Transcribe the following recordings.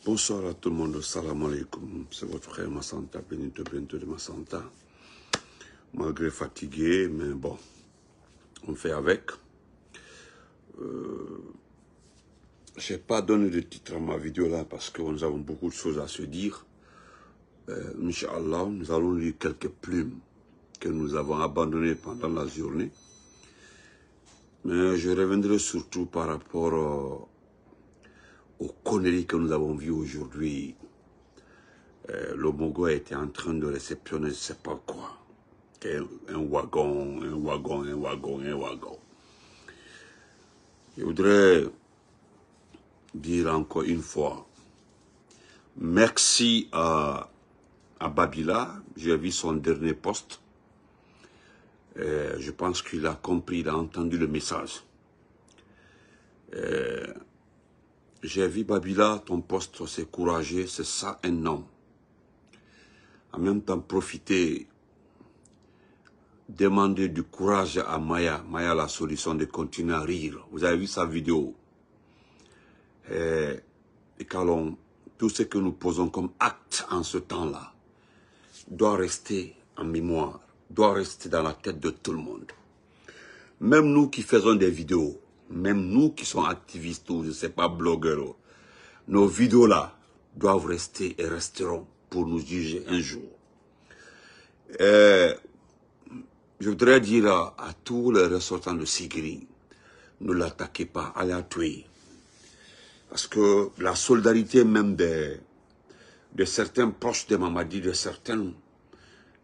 Bonsoir à tout le monde, salam alaikum. C'est votre frère Massanta, Benito de Massanta. Malgré fatigué, mais bon, on fait avec. Je n'ai pas donné de titre à ma vidéo là parce que nous avons beaucoup de choses à se dire. Inch'Allah, nous allons lire quelques plumes que nous avons abandonnées pendant la journée. Mais je reviendrai surtout par rapport aux conneries que nous avons vues aujourd'hui. Le Mogo était en train de réceptionner je ne sais pas quoi. Un wagon. Je voudrais dire encore une fois, merci à Babila. J'ai vu son dernier post. Je pense qu'il a compris, il a entendu le message. J'ai vu Babila, ton poste, c'est courageux, c'est ça un homme. En même temps, profiter, demander du courage à Maya. Maya, la solution de continuer à rire. Vous avez vu sa vidéo. Et qu'allons, tout ce que nous posons comme acte en ce temps-là doit rester en mémoire, doit rester dans la tête de tout le monde. Même nous qui faisons des vidéos, même nous qui sommes activistes ou je ne sais pas blogueurs, nos vidéos-là doivent rester et resteront pour nous juger un jour. Je voudrais dire à tous les ressortants de Sigiri, ne l'attaquez pas, allez la tuer. Parce que la solidarité même de certains proches de Mamadi, de certaines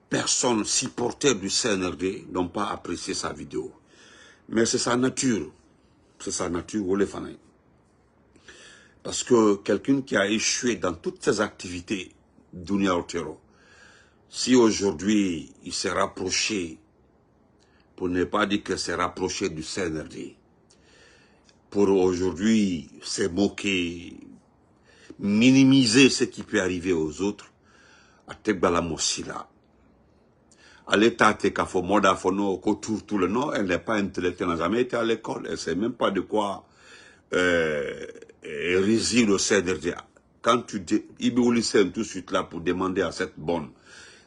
personnes supporters du CNRD n'ont pas apprécié sa vidéo. Mais c'est sa nature. C'est sa nature, vous les fanez. Parce que quelqu'un qui a échoué dans toutes ses activités, Dunia Otero, si aujourd'hui il s'est rapproché, pour ne pas dire que c'est rapproché du CNRD, pour aujourd'hui se moquer, minimiser ce qui peut arriver aux autres, à Tegbala Mossila. À l'état, tout le nom, elle n'est pas intellectuelle, elle n'a jamais été à l'école, elle ne sait même pas de quoi réside au CNRD. Quand tu dis, Iboulissen tout de suite là pour demander à cette bonne,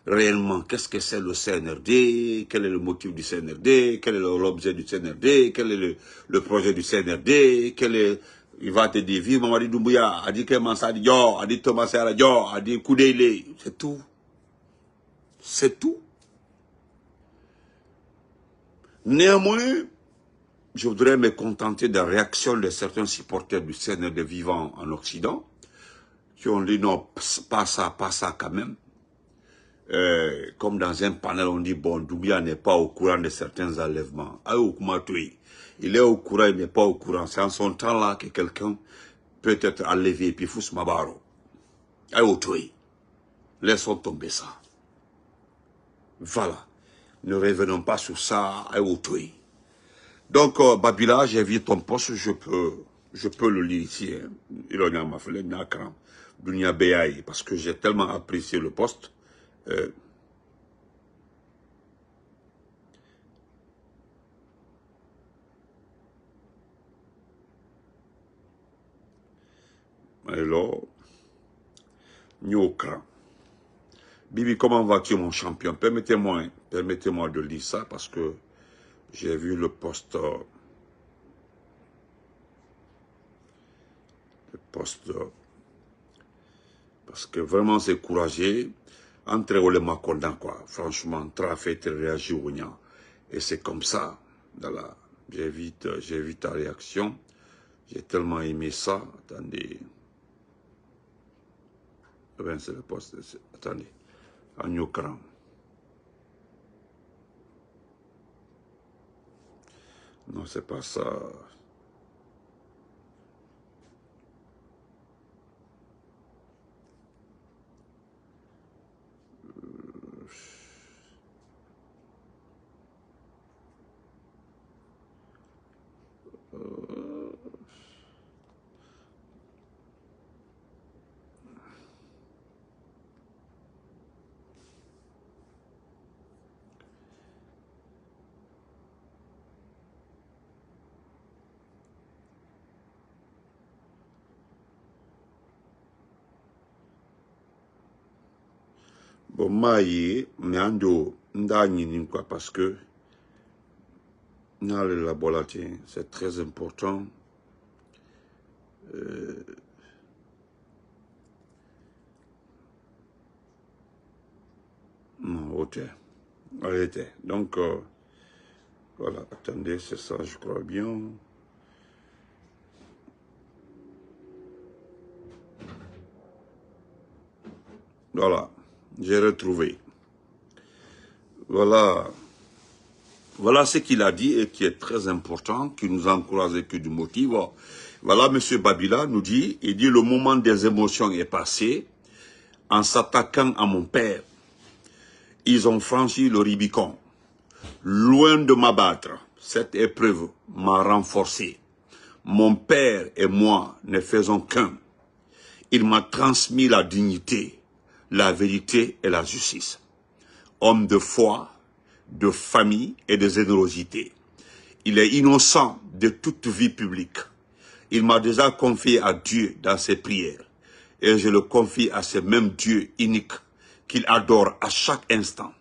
réellement, qu'est-ce que c'est le CNRD, quel est le motif du CNRD, quel est l'objet du CNRD, quel est le projet du CNRD, il va te dire, vive Mamadi Doumbouya, a dit que Mansa Dior, a dit Thomas Serra Dior, a dit Koudéilé, c'est tout. C'est tout. Néanmoins, je voudrais me contenter de la réaction de certains supporters du CNRD vivant en Occident, qui ont dit non, pas ça quand même. Comme dans un panel, on dit, bon, Doumbia n'est pas au courant de certains enlèvements. Il est au courant, il n'est pas au courant. C'est en son temps-là que quelqu'un peut être enlevé, et puis Fous Mabaro. Laissons tomber ça. Voilà. Ne revenons pas sur ça. Donc, Babila, j'ai vu ton poste, je peux le lire ici. Il en a ma fille, Dunia Beyaï, parce que j'ai tellement apprécié le poste. Alors, Nyokra. Bibi, comment vas-tu, mon champion? Permettez-moi de lire ça, parce que j'ai vu le poste, parce que vraiment c'est courageux. Entre les Makondan, quoi. Franchement, très fait réagir au Nia. Et c'est comme ça. J'ai vu ta réaction. J'ai tellement aimé ça. Attendez. C'est le poste. Attendez. Agnokram. Non, c'est pas ça. Bon, maïe, mais ando, ndani quoi, parce que, dans le laboratoire, c'est très important. Non, ok. Arrêtez. Donc, voilà, attendez, c'est ça, je crois bien. Voilà, j'ai retrouvé. Voilà. Voilà ce qu'il a dit et qui est très important, qui nous encourage et qui nous motive. Voilà, M. Babila nous dit, il dit, le moment des émotions est passé. En s'attaquant à mon père, ils ont franchi le Rubicon. Loin de m'abattre, cette épreuve m'a renforcé. Mon père et moi ne faisons qu'un. Il m'a transmis la dignité, la vérité et la justice. Homme de foi, de famille et de générosité. Il est innocent de toute vie publique. Il m'a déjà confié à Dieu dans ses prières. Et je le confie à ce même Dieu unique qu'il adore à chaque instant.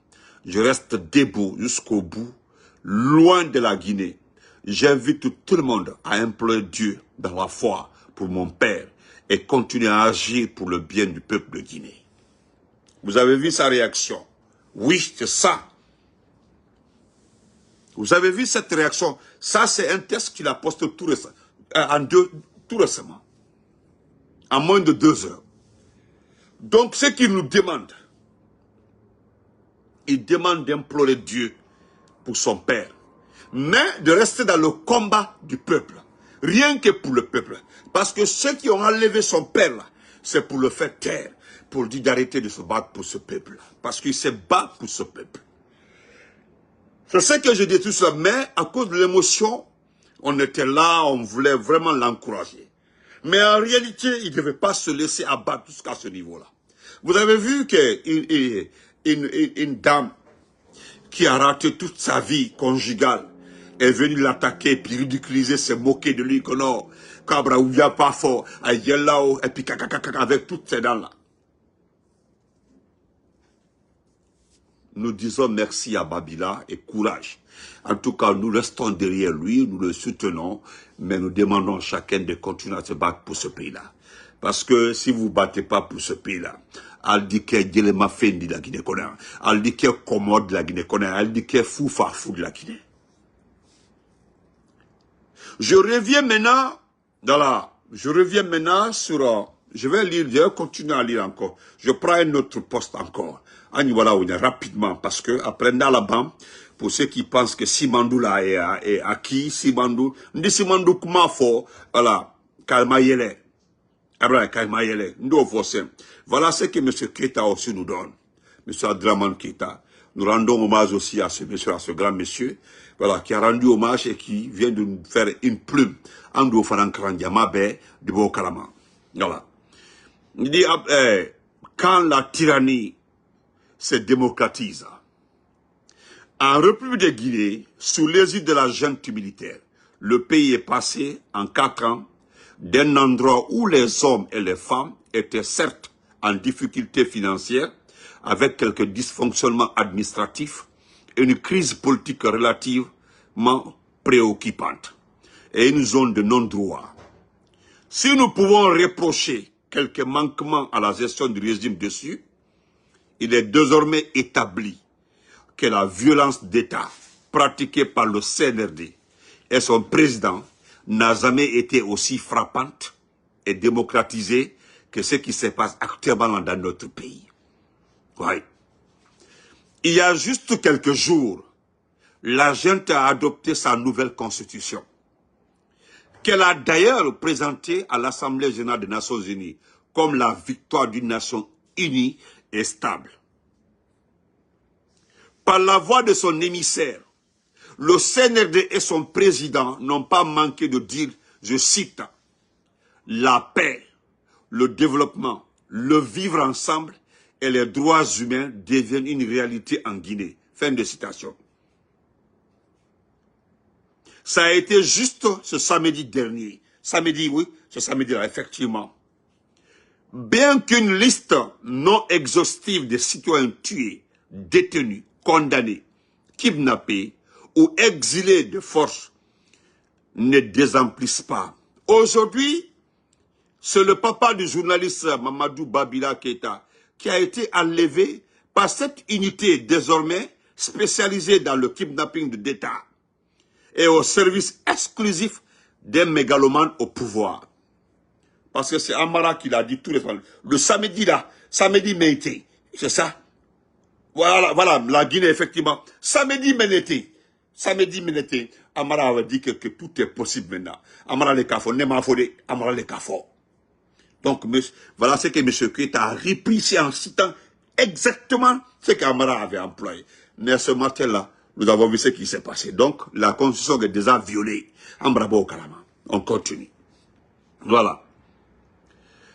Je reste debout jusqu'au bout, loin de la Guinée. J'invite tout le monde à implorer Dieu dans la foi pour mon père et continuer à agir pour le bien du peuple de Guinée. Vous avez vu sa réaction? Oui, c'est ça. Vous avez vu cette réaction? Ça, c'est un test qu'il a posté tout récemment. En moins de 2 heures. Donc, ce qu'il nous demande, il demande d'implorer Dieu pour son père. Mais de rester dans le combat du peuple. Rien que pour le peuple. Parce que ceux qui ont enlevé son père, c'est pour le faire taire. Pour lui dire d'arrêter de se battre pour ce peuple. Parce qu'il se bat pour ce peuple. Je sais que je dis tout ça, mais à cause de l'émotion, on était là, on voulait vraiment l'encourager. Mais en réalité, il ne devait pas se laisser abattre jusqu'à ce niveau-là. Vous avez vu qu'une dame qui a raté toute sa vie conjugale est venue l'attaquer, puis ridiculiser, se moquer de lui, que non, Cabra ou bien pas fort, et puis avec toutes ces dents-là. Nous disons merci à Babila et courage. En tout cas, nous restons derrière lui, nous le soutenons, mais nous demandons à chacun de continuer à se battre pour ce pays-là. Parce que si vous ne battez pas pour ce pays-là, al dit que Djelema Fendi de la Guinée-Conakry, al dit que Commode de la Guinée-Conakry, al dit que Fou de la Guinée. Je reviens maintenant sur, je vais continuer à lire encore. Je prends un autre poste encore. Voilà, rapidement, parce que après Nalabam, pour ceux qui pensent que Simandou là est acquis, Simandou, ndi Simandou Kumafo, voilà, Kalmayele. Voilà ce que M. Keita aussi nous donne. M. Adraman Keita. Nous rendons hommage aussi à ce monsieur, à ce grand monsieur, voilà, qui a rendu hommage et qui vient de nous faire une plume. Ando Farankrandjamabe de Bokalama. Voilà. Il dit, quand la tyrannie se démocratise, en République de Guinée, sous l'égide de la junte militaire, le pays est passé en 4 ans d'un endroit où les hommes et les femmes étaient certes en difficulté financière, avec quelques dysfonctionnements administratifs et une crise politique relativement préoccupante, et une zone de non-droit. Si nous pouvons reprocher quelques manquements à la gestion du régime dessus, il est désormais établi que la violence d'État pratiquée par le CNRD et son président n'a jamais été aussi frappante et démocratisée que ce qui se passe actuellement dans notre pays. Oui. Il y a juste quelques jours, la junte a adopté sa nouvelle constitution, qu'elle a d'ailleurs présentée à l'Assemblée générale des Nations unies comme la victoire d'une nation unie et stable. Par la voix de son émissaire, le CNRD et son président n'ont pas manqué de dire, je cite, « La paix, le développement, le vivre ensemble et les droits humains deviennent une réalité en Guinée. » Fin de citation. Ça a été juste ce samedi dernier. Samedi, oui, ce samedi-là, effectivement. Bien qu'une liste non exhaustive des citoyens tués, détenus, condamnés, kidnappés ou exilés de force ne désemplisse pas. Aujourd'hui, c'est le papa du journaliste Mamadou Babila Keïta qui a été enlevé par cette unité désormais spécialisée dans le kidnapping d'État et au service exclusif des mégalomanes au pouvoir. Parce que c'est Amara qui l'a dit tous les soirs. Le samedi là, samedi Mété, c'est ça? Voilà, la Guinée effectivement. Samedi Mété, Amara avait dit que tout est possible maintenant. Amara les Kafo, Nema Fodé, Amara les Kafo. Donc, voilà ce que M. Keïta a repris ici en citant exactement ce qu'Amara avait employé. Mais ce matin-là, nous avons vu ce qui s'est passé. Donc, la constitution est déjà violée. Ambrabo au Kalama. On continue. Voilà.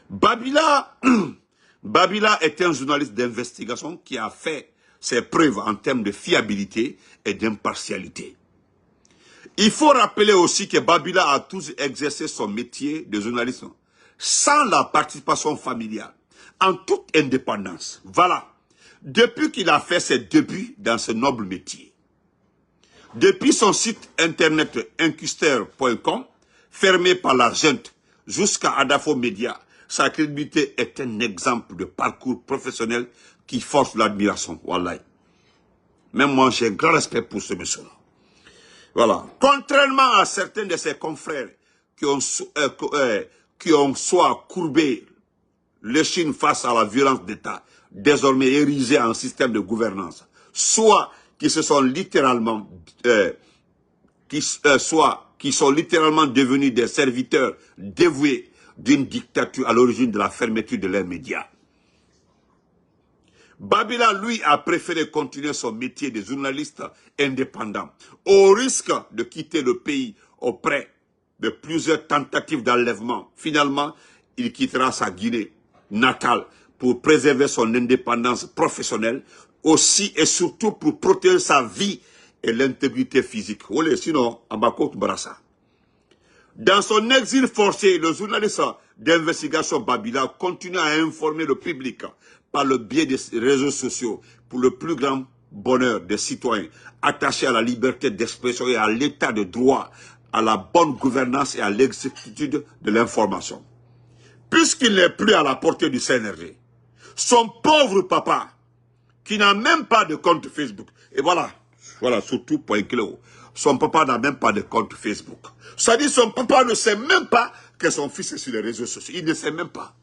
Babila est un journaliste d'investigation qui a fait ses preuves en termes de fiabilité et d'impartialité. Il faut rappeler aussi que Babila a tous exercé son métier de journaliste sans la participation familiale, en toute indépendance. Voilà. Depuis qu'il a fait ses débuts dans ce noble métier. Depuis son site internet incuster.com, fermé par la junte, jusqu'à Adafo Media, sa crédibilité est un exemple de parcours professionnel qui force l'admiration. Wallahi. Même moi, j'ai un grand respect pour ce monsieur-là. Voilà. Contrairement à certains de ses confrères qui ont soit courbé l'échine face à la violence d'État, désormais érigée en système de gouvernance, soit qui se sont littéralement, qui sont littéralement devenus des serviteurs dévoués d'une dictature à l'origine de la fermeture de leurs médias. Babila, lui, a préféré continuer son métier de journaliste indépendant, au risque de quitter le pays auprès de plusieurs tentatives d'enlèvement. Finalement, il quittera sa Guinée natale pour préserver son indépendance professionnelle, aussi et surtout pour protéger sa vie et l'intégrité physique. Sinon, Ambako Barassa. Dans son exil forcé, le journaliste d'investigation Babila continue à informer le public par le biais des réseaux sociaux pour le plus grand bonheur des citoyens attachés à la liberté d'expression et à l'état de droit, à la bonne gouvernance et à l'exactitude de l'information. Puisqu'il n'est plus à la portée du CNRD, son pauvre papa, qui n'a même pas de compte Facebook, et voilà, surtout point clé, son papa n'a même pas de compte Facebook. C'est-à-dire son papa ne sait même pas que son fils est sur les réseaux sociaux. Il ne sait même pas.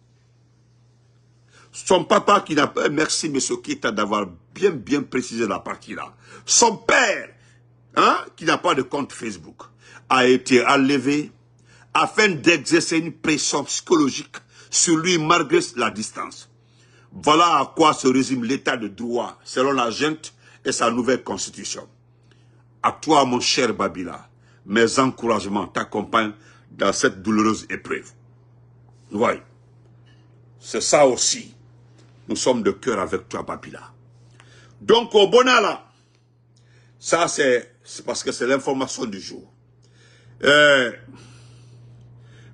Son papa qui n'a pas... Merci, M. Keïta, d'avoir bien précisé la partie là. Son père, qui n'a pas de compte Facebook, a été enlevé afin d'exercer une pression psychologique sur lui malgré la distance. Voilà à quoi se résume l'état de droit selon la junte et sa nouvelle constitution. À toi, mon cher Babila, mes encouragements t'accompagnent dans cette douloureuse épreuve. Oui, c'est ça aussi. Nous sommes de cœur avec toi, Babila. Donc, au Bonala, ça c'est parce que c'est l'information du jour.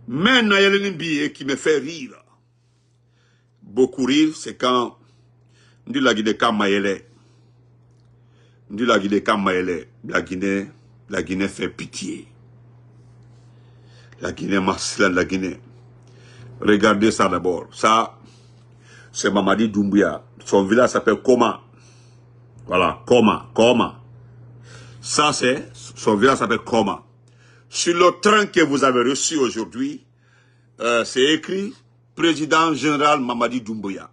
Mais Nayeli qui me fait rire, beaucoup rire, c'est quand nous la Guinée Kamayele. Nous la Guinée Kamayele, la Guinée fait pitié. La Guinée masculine, la Guinée. Regardez ça d'abord. Ça, c'est Mamadi Doumbouya. Son village s'appelle Koma. Voilà, Koma. Ça, c'est, son village s'appelle Koma. Sur le train que vous avez reçu aujourd'hui, c'est écrit Président Général Mamadi Doumbouya.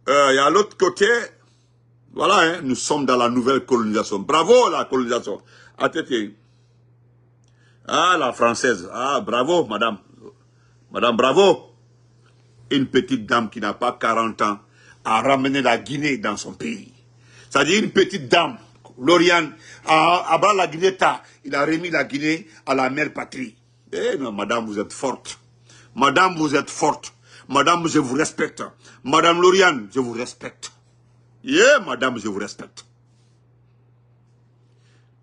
Et à l'autre côté, voilà, nous sommes dans la nouvelle colonisation. Bravo la colonisation. Attendez. Ah, la française. Ah, bravo, madame. Madame, bravo. Une petite dame qui n'a pas 40 ans a ramené la Guinée dans son pays. C'est-à-dire une petite dame, Lauriane, à la Guinée, il a remis la Guinée à la mère patrie. Eh non, madame, vous êtes forte. Madame, vous êtes forte. Madame, je vous respecte. Madame Lauriane, je vous respecte. Yeah, madame, je vous respecte.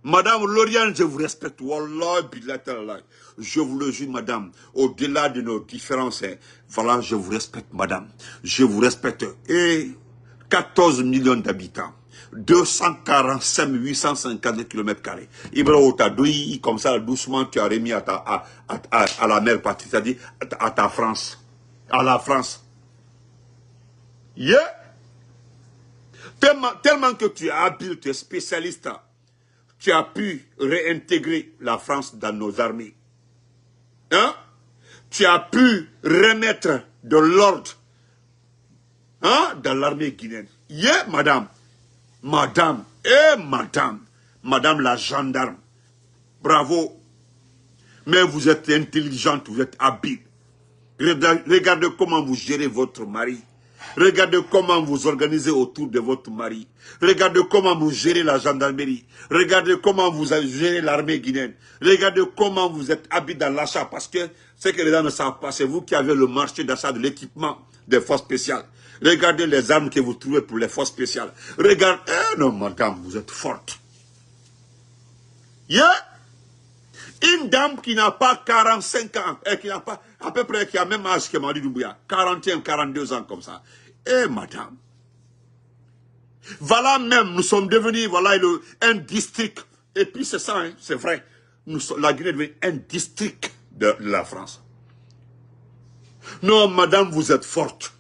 Madame Lauriane, je vous respecte. Wallah, billah, tallah. Je vous le jure, madame. Au-delà de nos différences, hein, voilà, je vous respecte, madame. Je vous respecte. Et 14 millions d'habitants. 245 850 km². Ibrahim, t'as douillé comme ça, doucement, tu as remis à la mère patrie, c'est-à-dire à ta France. À la France. Yeah. Tellement que tu es habile, tu es spécialiste. Tu as pu réintégrer la France dans nos armées. Hein? Tu as pu remettre de l'ordre, hein, dans l'armée guinéenne. Yeah, madame. Madame. Madame. Madame la gendarme. Bravo. Mais vous êtes intelligente, vous êtes habile. Regardez comment vous gérez votre mari. Regardez comment vous organisez autour de votre mari. Regardez comment vous gérez la gendarmerie. Regardez comment vous gérez l'armée guinéenne. Regardez comment vous êtes habile dans l'achat. Parce que ce que les gens ne savent pas, c'est vous qui avez le marché d'achat de l'équipement des forces spéciales. Regardez les armes que vous trouvez pour les forces spéciales. Regardez. Non, madame, vous êtes forte. Yeah. Une dame qui n'a pas 45 ans, et qui n'a pas, à peu près, qui a même âge que Madi Doumbouya, 41, 42 ans comme ça. Madame, voilà même, nous sommes devenus, voilà, un district. Et puis c'est ça, hein, c'est vrai. La Guinée est devenue un district de la France. Non, madame, vous êtes forte.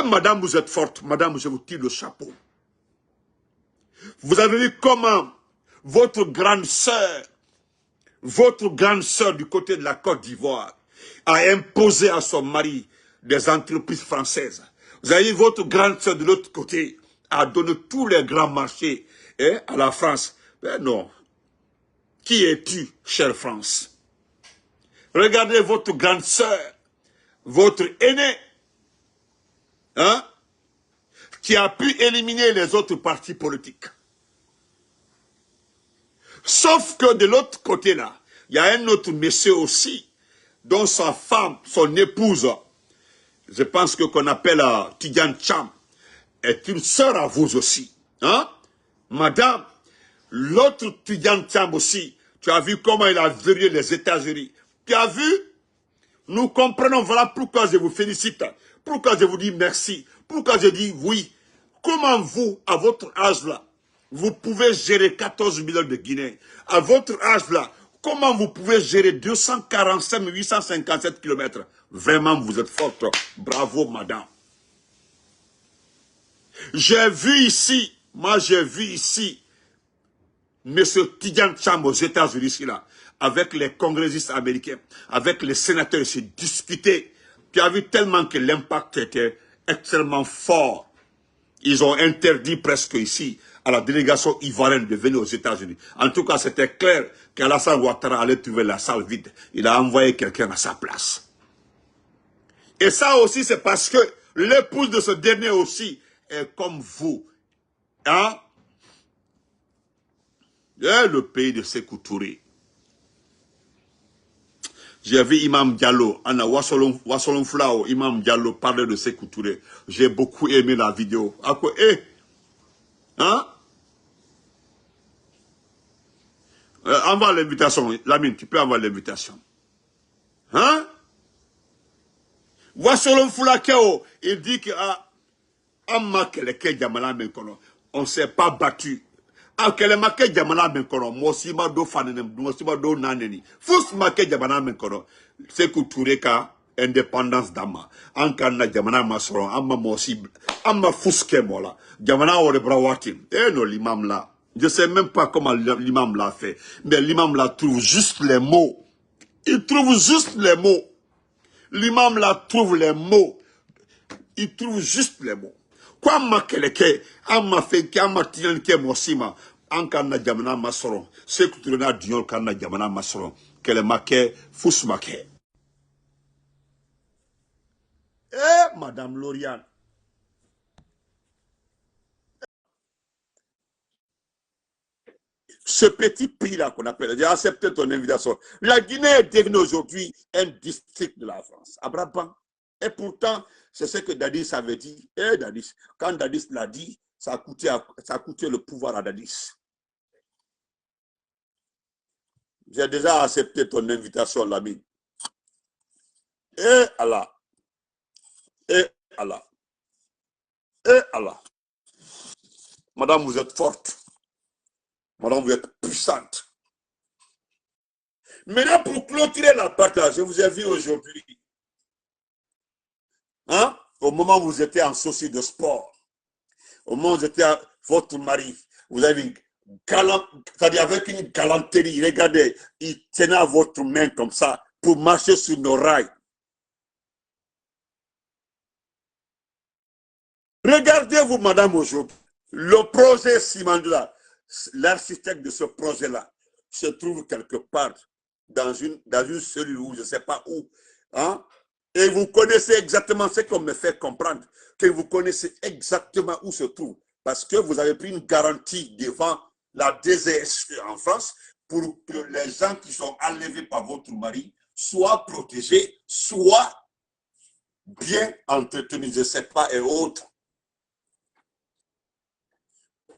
Madame, vous êtes forte. Madame, je vous tire le chapeau. Vous avez vu comment votre grande sœur du côté de la Côte d'Ivoire a imposé à son mari des entreprises françaises. Vous avez vu votre grande sœur de l'autre côté a donné tous les grands marchés, hein, à la France. Mais non. Qui es-tu, chère France? Regardez votre grande sœur, votre aînée, hein, qui a pu éliminer les autres partis politiques. Sauf que de l'autre côté là, il y a un autre monsieur aussi, dont sa femme, son épouse, je pense que qu'on appelle Tidjane Cham, est une sœur à vous aussi. Hein? Madame, l'autre Tidjane Cham aussi, tu as vu comment il a verrouillé les États-Unis. Tu as vu? Nous comprenons, voilà pourquoi je vous félicite, pourquoi je vous dis merci, pourquoi je dis oui. Comment vous, à votre âge là, vous pouvez gérer 14 millions de Guinéens. À votre âge là, comment vous pouvez gérer 245 857 km? Vraiment, vous êtes forte. Bravo, madame. J'ai vu ici, moi j'ai vu ici, M. Tidjane Cham aux États-Unis, ici là, avec les congressistes américains, avec les sénateurs ici, discuter. Tu as vu tellement que l'impact était extrêmement fort. Ils ont interdit presque ici à la délégation ivoirienne de venir aux États-Unis. En tout cas, c'était clair qu'Alassane Ouattara allait trouver la salle vide. Il a envoyé quelqu'un à sa place. Et ça aussi, c'est parce que l'épouse de ce dernier aussi est comme vous. Hein? Et le pays de Sékou Touré. J'ai vu Imam Diallo, Anna Wassolon Flao, Imam Diallo parler de Sékou Touré. J'ai beaucoup aimé la vidéo. À quoi, hein? Envoie l'invitation, Lamine, tu peux envoyer l'invitation. Hein? Wassolon Fulakeo, il dit que on ne s'est pas battu. Kelemake Jamana Menkono, Mosima do Fanenem, Mosima do Naneni. Fous Make Jamana Menkono, Sékou Touré ka indépendance d'Ama. Ankana Jamana Masoro, Amma Mosib, Amma Fouske Mola, Jamana Ore Brawatim. Non, l'imam là. Je ne sais même pas comment l'imam l'a fait. Mais l'imam là trouve juste les mots. Il trouve juste les mots. L'imam là trouve les mots. Il trouve juste les mots. Quoi ma keleke, amma fenki, amma tiyanke mosima, ankana jamana masoro, Sékou Touré na diyon kana jamana masoro, kele make, fous make. Madame Lauriane. Ce petit pays-là qu'on appelle, j'ai accepté ton invitation. La Guinée est devenue aujourd'hui un district de la France. Abraham. Et pourtant, c'est ce que Dadis avait dit. Et Dadis, quand Dadis l'a dit, ça a coûté le pouvoir à Dadis. J'ai déjà accepté ton invitation, l'ami. Et Allah. Et Allah. Et Allah. Madame, vous êtes forte. Madame, vous êtes puissante. Maintenant, pour clôturer la partage, je vous ai vu aujourd'hui. Hein? Au moment où vous étiez en souci de sport, au moment où vous étiez votre mari, vous avez une c'est-à-dire avec une galanterie, regardez, il tenait à votre main comme ça pour marcher sur nos rails. Regardez-vous, madame, aujourd'hui, le projet Simandla, l'architecte de ce projet-là, se trouve quelque part dans une cellule où je ne sais pas où. Hein? Et vous connaissez exactement ce qu'on me fait comprendre, que vous connaissez exactement où se trouve. Parce que vous avez pris une garantie devant la DGSE en France pour que les gens qui sont enlevés par votre mari soient protégés, soient bien entretenus, je ne sais pas, et autres.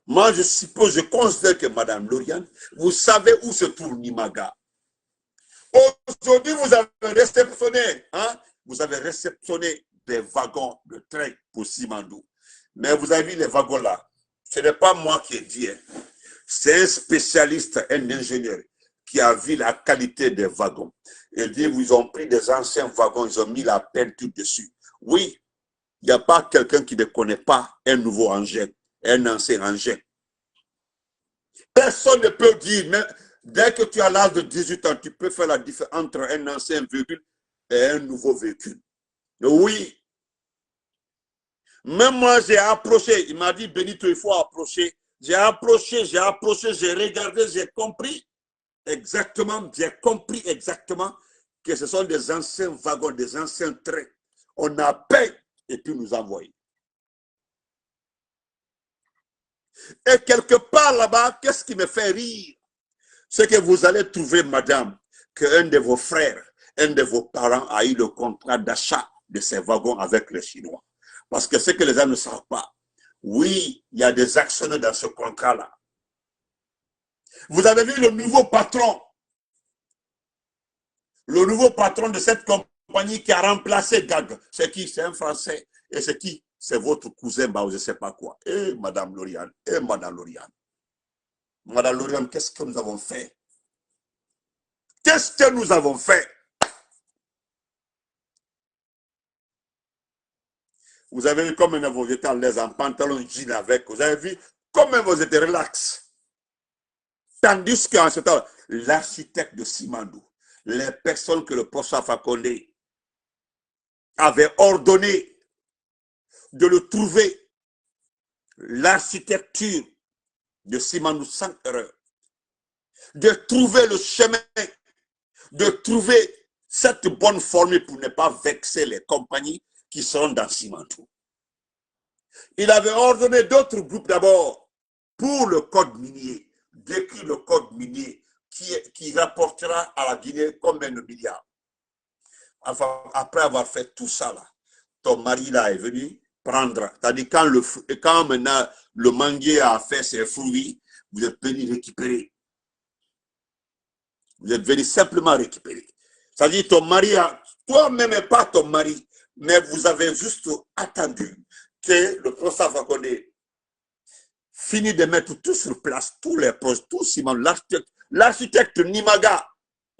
Moi, je suppose, je considère que Madame Lauriane, vous savez où se trouve Nimaga. Aujourd'hui, vous avez réceptionné, hein, vous avez réceptionné des wagons de train pour Simandou. Mais vous avez vu les wagons là. Ce n'est pas moi qui ai dit. Hein. C'est un spécialiste, un ingénieur, qui a vu la qualité des wagons. Il dit, ils ont pris des anciens wagons, ils ont mis la peinture dessus. Oui, il n'y a pas quelqu'un qui ne connaît pas un nouveau engin, un ancien engin. Personne ne peut dire, mais dès que tu as l'âge de 18 ans, tu peux faire la différence entre un ancien véhicule et un nouveau véhicule. Oui. Même moi, j'ai approché. Il m'a dit, Benito, il faut approcher. J'ai approché, j'ai regardé, j'ai compris exactement, que ce sont des anciens wagons, des anciens trains. On a payé et puis nous envoyé. Et quelque part là-bas, qu'est-ce qui me fait rire? C'est que vous allez trouver, madame, qu'un de vos frères, un de vos parents a eu le contrat d'achat de ces wagons avec les Chinois. Parce que ce que les gens ne savent pas, oui, il y a des actionnaires dans ce contrat-là. Vous avez vu le nouveau patron de cette compagnie qui a remplacé Gag. C'est qui? C'est un Français. Et c'est qui? C'est votre cousin, bah, je ne sais pas quoi. Et Madame Lauriane, Madame Lauriane. Madame Lauriane, qu'est-ce que nous avons fait? Qu'est-ce que nous avons fait? Vous avez vu comme vous étiez à l'aise en pantalon jean avec. Vous avez vu comme vous étiez relax. Tandis qu'en ce temps, l'architecte de Simandou, les personnes que le professeur Fakonde avait ordonné de le trouver, l'architecture de Simandou sans erreur, de trouver le chemin, de trouver cette bonne formule pour ne pas vexer les compagnies qui sont dans Simandou. Il avait ordonné d'autres groupes d'abord pour le code minier, d'écrire le code minier qui rapportera à la Guinée combien de milliards. Enfin, après avoir fait tout ça, là, ton mari là est venu prendre. C'est-à-dire quand maintenant le manguier a fait ses fruits, vous êtes venu récupérer. Vous êtes venu simplement récupérer. C'est-à-dire ton mari, toi-même et pas ton mari, mais vous avez juste attendu que le professeur Fakonde finit de mettre tout sur place, tous les postes, tout ciment, l'architecte Nimaga.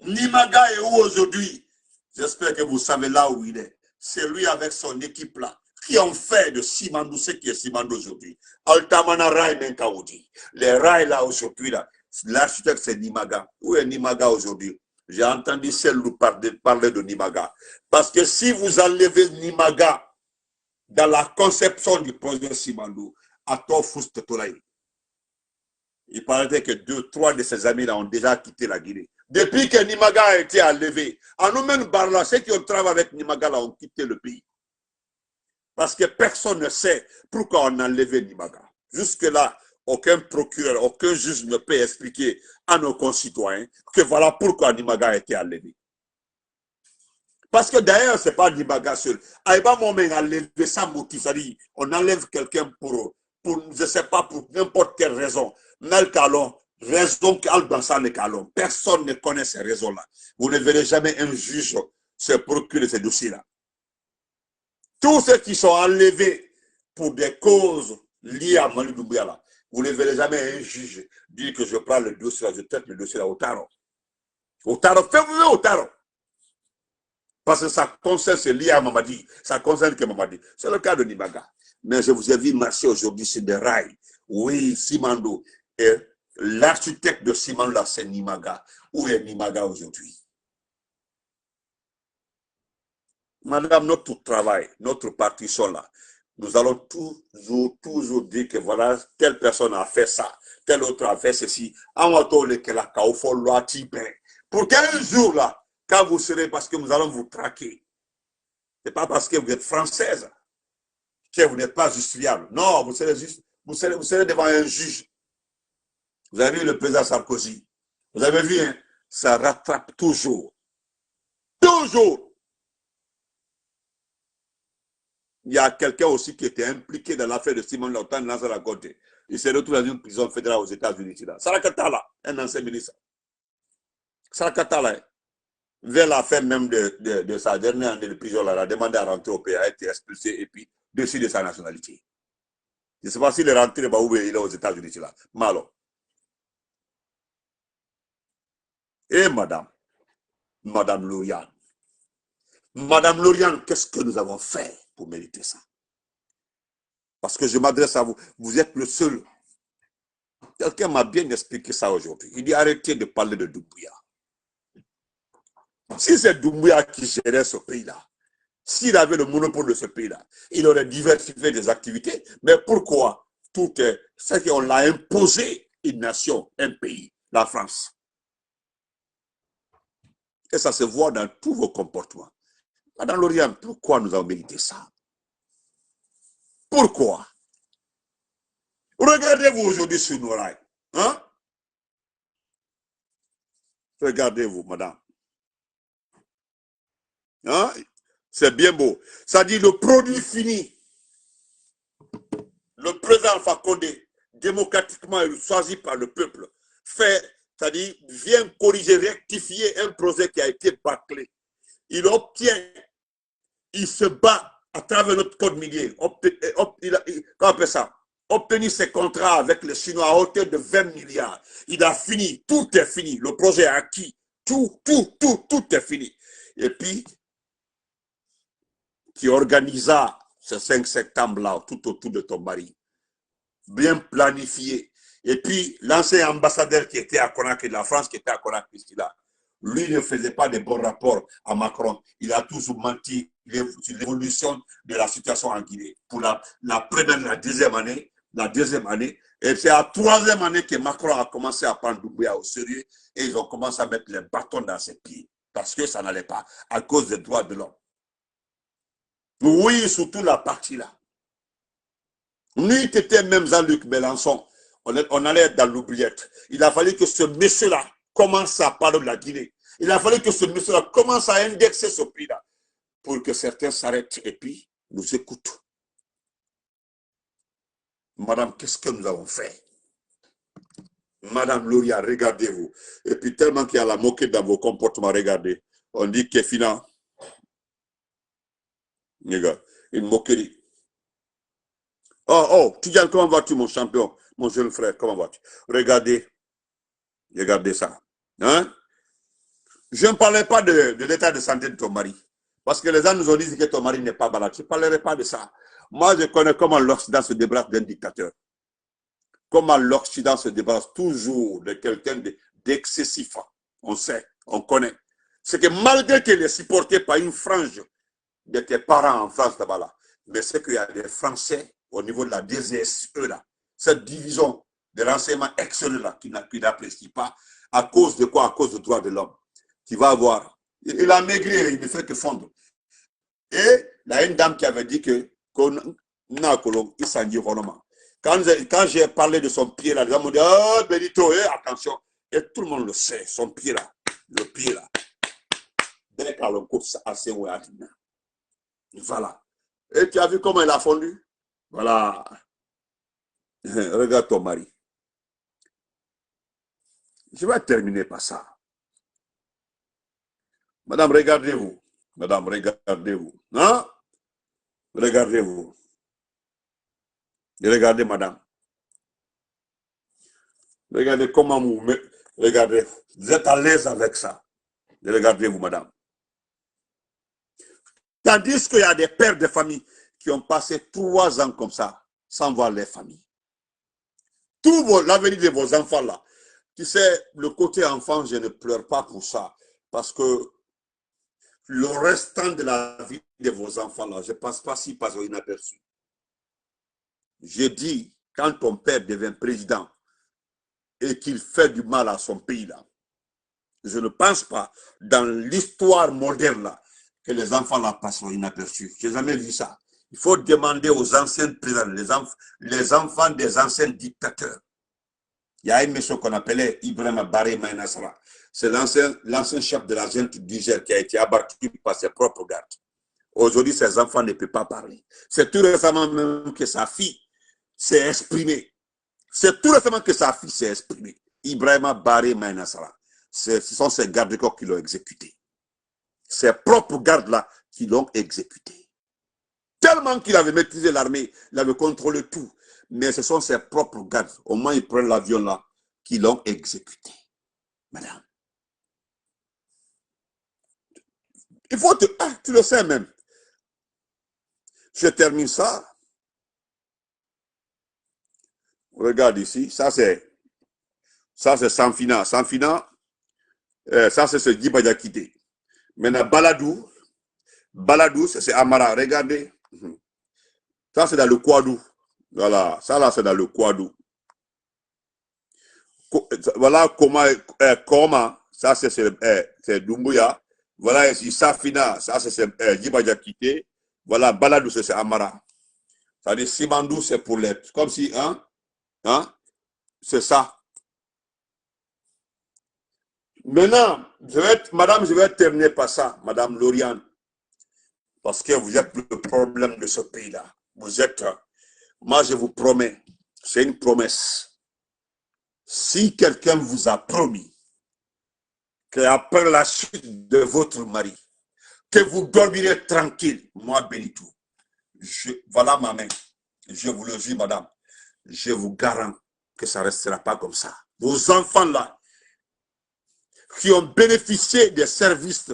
Nimaga est où aujourd'hui? J'espère que vous savez là où il est. C'est lui avec son équipe là qui ont fait de Simandou ce qui est Simandou aujourd'hui. Altamana Rai Menkaoudi. Les rails là aujourd'hui là, l'architecte c'est Nimaga. Où est Nimaga aujourd'hui? J'ai entendu celle-là parler de Nimaga. Parce que si vous enlevez Nimaga dans la conception du projet Simandou, à Tofous Totolaï, il paraît que 2-3 de ses amis là ont déjà quitté la Guinée. Depuis que Nimaga a été enlevé, en nous-mêmes Barla, ceux qui ont travaillé avec Nimaga là ont quitté le pays. Parce que personne ne sait pourquoi on a enlevé Nimaga. Jusque-là, aucun procureur, aucun juge ne peut expliquer à nos concitoyens que voilà pourquoi Nimaga a été enlevé. Parce que d'ailleurs, ce n'est pas Nimaga seul. Aïba Momen a enlevé sans motif. C'est-à-dire, on enlève quelqu'un pour, je ne sais pas, pour n'importe quelle raison. Melkalon, raison dans ça les calons. Personne ne connaît ces raisons-là. Vous ne verrez jamais un juge se procurer ces dossiers-là. Tous ceux qui sont enlevés pour des causes liées à Mali Doumbouya, vous ne verrez jamais un juge dire que je prends le dossier, je traite le dossier au tarot. Au tarot, faites-vous au tarot. Parce que ça concerne, c'est lié à Mamadi. Ça concerne que Mamadi. C'est le cas de Nibaga. Mais je vous ai vu marcher aujourd'hui sur des rails. Oui, Simando. Et l'architecte de Simando, là, c'est Nimaga. Où est Nimaga aujourd'hui? Madame, notre travail, notre parti sont là. Nous allons toujours dire que voilà, telle personne a fait ça, telle autre a fait ceci. Pour quel jour là, quand vous serez, parce que nous allons vous traquer. Ce n'est pas parce que vous êtes française que vous n'êtes pas justifiable. Non, vous serez devant un juge. Vous avez vu le président Sarkozy. Vous avez vu, hein, ça rattrape toujours. Toujours. Il y a quelqu'un aussi qui était impliqué dans l'affaire de Simon Lautan dans la côte. Il s'est retrouvé dans une prison fédérale aux États-Unis. Sarakatala, un ancien ministre. Sarakatala, vers la fin même de sa dernière année de prison, là, il a demandé à rentrer au pays, a été expulsé et puis dessus de sa nationalité. Je ne sais pas s'il est rentré où il est aux États-Unis. Malo. Et Madame Lauriane. Madame Lauriane, qu'est-ce que nous avons fait pour mériter ça? Parce que je m'adresse à vous. Vous êtes le seul. Quelqu'un m'a bien expliqué ça aujourd'hui. Il dit arrêtez de parler de Doumbouya. Si c'est Doumbouya qui gérait ce pays-là, s'il avait le monopole de ce pays-là, il aurait diversifié des activités. Mais pourquoi? C'est qu'on l'a imposé une nation, un pays, la France. Et ça se voit dans tous vos comportements. Madame Lauriane, pourquoi nous avons mérité ça? Pourquoi? Regardez-vous aujourd'hui sur nos rails. Hein? Regardez-vous, madame. Hein? C'est bien beau. Ça dit le produit fini. Le président Alpha Condé, démocratiquement choisi par le peuple, fait, c'est-à-dire vient corriger, rectifier un projet qui a été bâclé. Il obtient, il se bat à travers notre code minier. Comment on appelle ça? Obtenir ses contrats avec les Chinois à hauteur de 20 milliards. Il a fini, tout est fini. Le projet est acquis. Tout est fini. Et puis, qui organisa ce 5 septembre-là tout autour de ton mari. Bien planifié. Et puis, l'ancien ambassadeur qui était à Conakry, la France qui était à Conakry, là, lui ne faisait pas de bons rapports à Macron. Il a toujours menti sur l'évolution de la situation en Guinée. Pour la première, la deuxième année, et c'est la troisième année que Macron a commencé à prendre Doumbouya au sérieux et ils ont commencé à mettre les bâtons dans ses pieds parce que ça n'allait pas à cause des droits de l'homme. Oui, surtout la partie là. Nous étions même Jean-Luc Mélenchon, on allait être dans l'oubliette. Il a fallu que ce monsieur-là commence à parler de la Guinée. Il a fallu que ce monsieur-là commence à indexer ce pays-là pour que certains s'arrêtent et puis nous écoutent. Madame, qu'est-ce que nous avons fait? Madame Lauria, regardez-vous. Et puis tellement qu'il y a la moquée dans vos comportements, regardez. On dit Kefina. Une moquerie. Oh, Tidjane, comment vas-tu, mon champion? Mon jeune frère, comment vas-tu? Regardez ça. Hein? Je ne parlais pas de l'état de santé de ton mari. Parce que les gens nous ont dit que ton mari n'est pas malade. Je ne parlerai pas de ça. Moi, je connais comment l'Occident se débarrasse d'un dictateur. Comment l'Occident se débarrasse toujours de quelqu'un d'excessif. On sait, on connaît. C'est que malgré qu'il est supporté par une frange de tes parents en France là-bas, mais c'est qu'il y a des Français au niveau de la DGSE là, cette division de renseignement extérieur là, qui n'apprécie pas, à cause de quoi? À cause des droits de l'homme. Qui va avoir. Il a maigri, il ne fait que fondre. Et il y a une dame qui avait dit que quand j'ai parlé de son pied là, les gens m'ont dit, oh Benito, attention. Et tout le monde le sait, son pied là, le pied là. Dès qu'on le coupe assez haut, voilà. Et tu as vu comment il a fondu? Voilà. Regarde ton mari. Je vais terminer par ça. Madame, regardez-vous. Madame, regardez-vous. Hein? Regardez-vous. Regardez, madame. Regardez comment vous... Regardez. Vous êtes à l'aise avec ça. Regardez-vous, madame. Tandis qu'il y a des pères de famille qui ont passé 3 ans comme ça, sans voir les familles. Tout l'avenir de vos enfants là. Tu sais, le côté enfant, je ne pleure pas pour ça. Parce que le restant de la vie de vos enfants là, je ne pense pas s'ils passent inaperçu. Je dis, quand ton père devient président et qu'il fait du mal à son pays là, je ne pense pas dans l'histoire moderne là, que les enfants là passeront inaperçus. Je n'ai jamais vu ça. Il faut demander aux anciens présidents, les enfants des anciens dictateurs. Il y a un monsieur qu'on appelait Ibrahim Baré Maïnassara. C'est l'ancien chef de la junte du Niger qui a été abattu par ses propres gardes. Aujourd'hui, ses enfants ne peuvent pas parler. C'est tout récemment même que sa fille s'est exprimée. C'est tout récemment que sa fille s'est exprimée. Ibrahim Baré Maïnassara. Ce sont ses gardes-corps qui l'ont exécuté. Ses propres gardes-là qui l'ont exécuté. Tellement qu'il avait maîtrisé l'armée, il avait contrôlé tout. Mais ce sont ses propres gardes, au moins ils prennent l'avion là, qui l'ont exécuté. Madame. Il faut te... Ah, tu le sais même. Je termine ça. Regarde ici, ça c'est Sanfina. Sanfina, ça c'est ce Guy Badiakité. Maintenant, Baladou, c'est Amara. Regardez. Ça c'est dans le Kouadou. Voilà, ça là c'est dans le Kouadou. Voilà Koma, ça c'est Doumbouya. Voilà ici Safina, ça c'est Guy Badiakité. Voilà, Baladou, c'est Amara. Ça dit Simandou, c'est pour les... Comme si, hein, c'est ça. Maintenant, madame, je vais terminer par ça, madame Lauriane, parce que vous êtes le problème de ce pays-là. Vous êtes, moi je vous promets, c'est une promesse. Si quelqu'un vous a promis qu'après la chute de votre mari, que vous dormirez tranquille, moi Bénitou, voilà ma main, je vous le dis, madame, je vous garantis que ça ne restera pas comme ça. Vos enfants là, qui ont bénéficié des services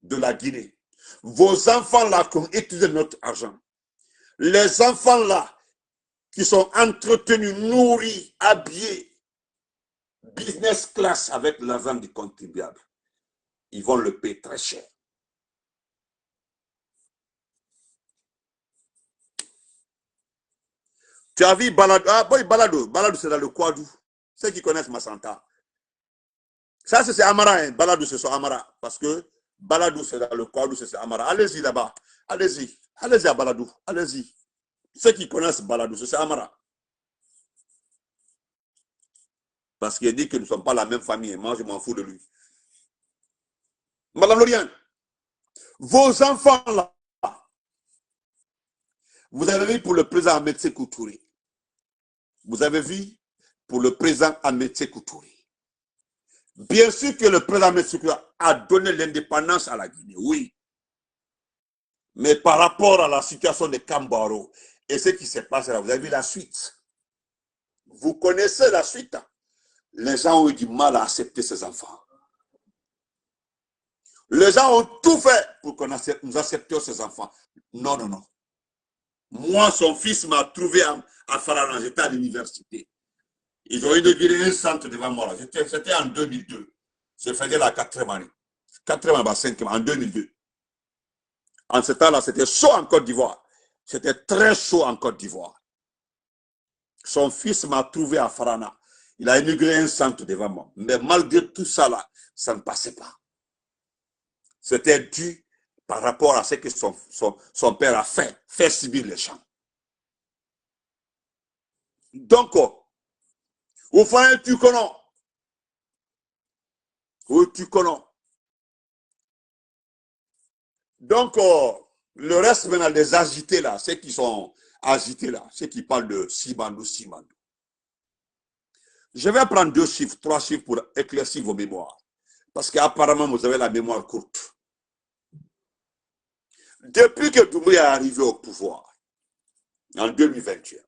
de la Guinée, vos enfants là qui ont utilisé notre argent, les enfants là qui sont entretenus, nourris, habillés, business class avec l'argent du contribuable, ils vont le payer très cher. Tu as vu Balado? Ah, oui, Balado c'est dans le Kouadou. Ceux qui connaissent Massanta. Ça, c'est Amara. Hein. Balado, c'est Amara. Parce que Balado, c'est dans le Kouadou, c'est Amara. Allez-y là-bas. Allez-y. Allez-y à Balado. Allez-y. Ceux qui connaissent Balado, c'est Amara. Parce qu'il dit que nous ne sommes pas la même famille. Moi, je m'en fous de lui. Madame Lauriane, vos enfants là, vous avez vu pour le président Ahmed Sékou Touré. Vous avez vu pour le président Ahmed Sékou Touré. Bien sûr que le président Ahmed Sékou a donné l'indépendance à la Guinée, oui. Mais par rapport à la situation de Kambaro et ce qui s'est passé là, vous avez vu la suite. Vous connaissez la suite. Les gens ont eu du mal à accepter ces enfants. Les gens ont tout fait pour que nous acceptions ces enfants. Non, non, non. Moi, son fils m'a trouvé à Farana, j'étais à l'université. Ils ont inauguré un centre devant moi. C'était en 2002. Je faisais la 4e année. 4e année, 5e, en 2002. En ce temps-là, c'était chaud en Côte d'Ivoire. C'était très chaud en Côte d'Ivoire. Son fils m'a trouvé à Farana. Il a inauguré un centre devant moi. Mais malgré tout ça, là, ça ne passait pas. C'était dû par rapport à ce que son père a fait subir les gens. Donc, au fond, tu connais. Oui, tu connais. Donc, le reste maintenant des agités là, ceux qui sont agités là, ceux qui parlent de Simandou. Je vais prendre 2 chiffres, 3 chiffres pour éclaircir vos mémoires. Parce qu'apparemment, vous avez la mémoire courte. Depuis que Doumbouya est arrivé au pouvoir, en 2021,